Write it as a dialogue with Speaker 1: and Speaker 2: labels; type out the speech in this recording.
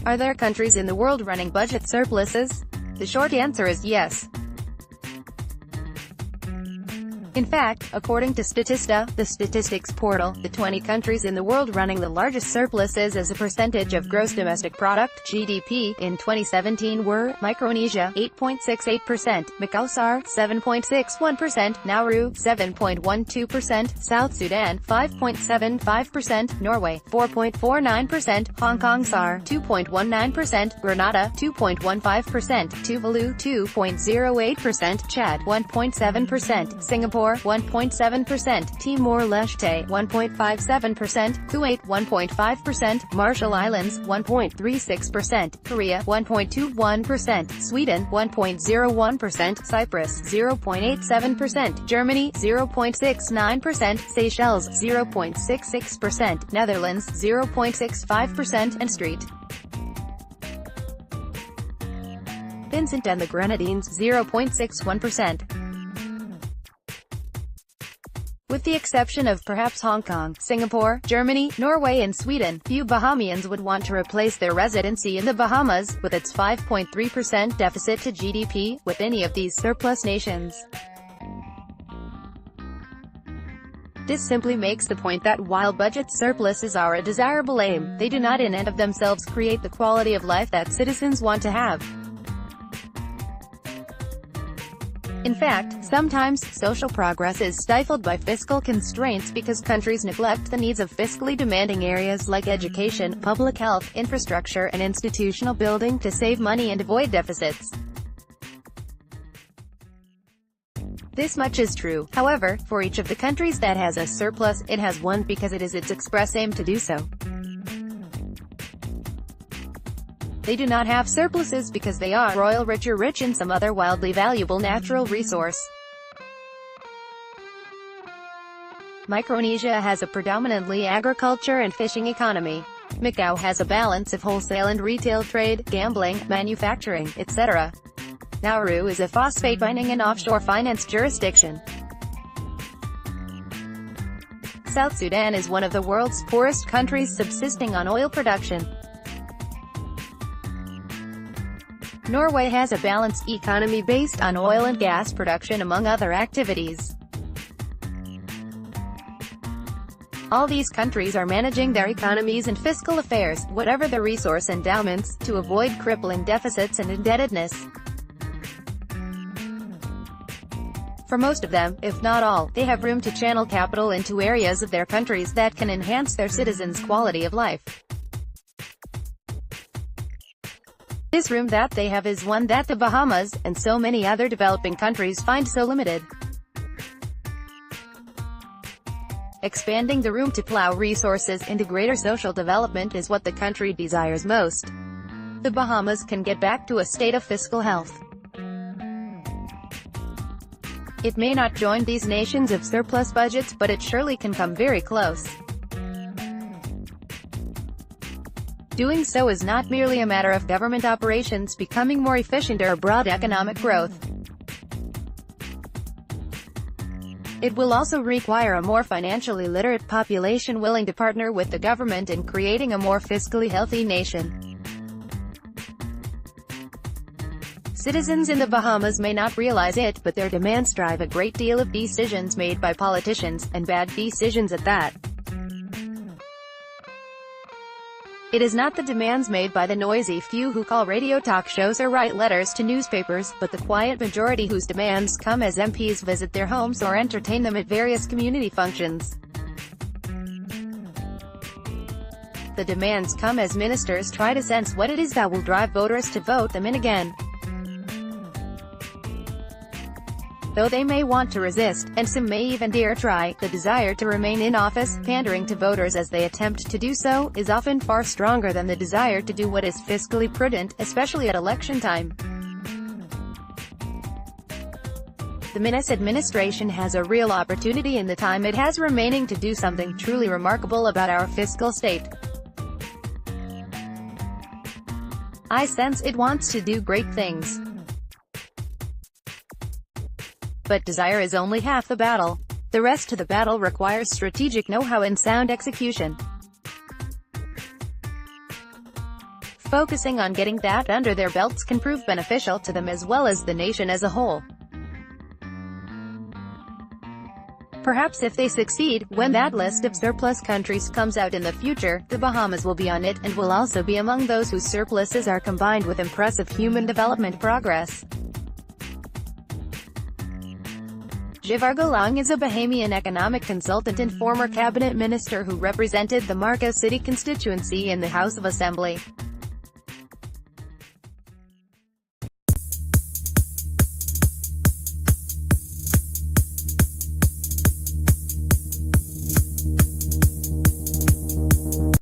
Speaker 1: Are there countries in the world running budget surpluses? The short answer is yes. In fact, according to Statista, the statistics portal, the 20 countries in the world running the largest surpluses as a percentage of gross domestic product (GDP) in 2017 were Micronesia 8.68%, Macao SAR 7.61%, Nauru 7.12%, South Sudan 5.75%, Norway 4.49%, Hong Kong SAR 2.19%, Grenada 2.15%, Tuvalu 2.08%, Chad 1.7%, Singapore 1.7%, Timor-Leste 1.57%, Kuwait 1.5%, Marshall Islands 1.36%, Korea 1.21%, Sweden 1.01%, Cyprus 0.87%, Germany 0.69%, Seychelles 0.66%, Netherlands 0.65%, and St. Vincent and the Grenadines 0.61%. With the exception of perhaps Hong Kong, Singapore, Germany, Norway and Sweden, few Bahamians would want to replace their residency in the Bahamas, with its 5.3% deficit to GDP, with any of these surplus nations. This simply makes the point that while budget surpluses are a desirable aim, they do not in and of themselves create the quality of life that citizens want to have. In fact, sometimes, social progress is stifled by fiscal constraints because countries neglect the needs of fiscally demanding areas like education, public health, infrastructure and institutional building to save money and avoid deficits. This much is true, however, for each of the countries that has a surplus, it has one because it is its express aim to do so. They do not have surpluses because they are royal rich or rich in some other wildly valuable natural resource. Micronesia has a predominantly agriculture and fishing economy. Macao has a balance of wholesale and retail trade, gambling, manufacturing, etc. Nauru is a phosphate mining and offshore finance jurisdiction. South Sudan is one of the world's poorest countries subsisting on oil production. Norway has a balanced economy based on oil and gas production among other activities. All these countries are managing their economies and fiscal affairs, whatever the resource endowments, to avoid crippling deficits and indebtedness. For most of them, if not all, they have room to channel capital into areas of their countries that can enhance their citizens' quality of life. This room that they have is one that the Bahamas, and so many other developing countries find so limited. Expanding the room to plow resources into greater social development is what the country desires most. The Bahamas can get back to a state of fiscal health. It may not join these nations of surplus budgets, but it surely can come very close. Doing so is not merely a matter of government operations becoming more efficient or broad economic growth. It will also require a more financially literate population willing to partner with the government in creating a more fiscally healthy nation. Citizens in the Bahamas may not realize it, but their demands drive a great deal of decisions made by politicians, and bad decisions at that. It is not the demands made by the noisy few who call radio talk shows or write letters to newspapers, but the quiet majority whose demands come as MPs visit their homes or entertain them at various community functions. The demands come as ministers try to sense what it is that will drive voters to vote them in again. Though they may want to resist, and some may even dare try, the desire to remain in office, pandering to voters as they attempt to do so, is often far stronger than the desire to do what is fiscally prudent, especially at election time. The Minas administration has a real opportunity in the time it has remaining to do something truly remarkable about our fiscal state. I sense it wants to do great things. But desire is only half the battle. The rest of the battle requires strategic know-how and sound execution. Focusing on getting that under their belts can prove beneficial to them as well as the nation as a whole. Perhaps if they succeed, when that list of surplus countries comes out in the future, the Bahamas will be on it, and will also be among those whose surpluses are combined with impressive human development progress. Givargolang is a Bahamian economic consultant and former cabinet minister who represented the Macao City constituency in the House of Assembly.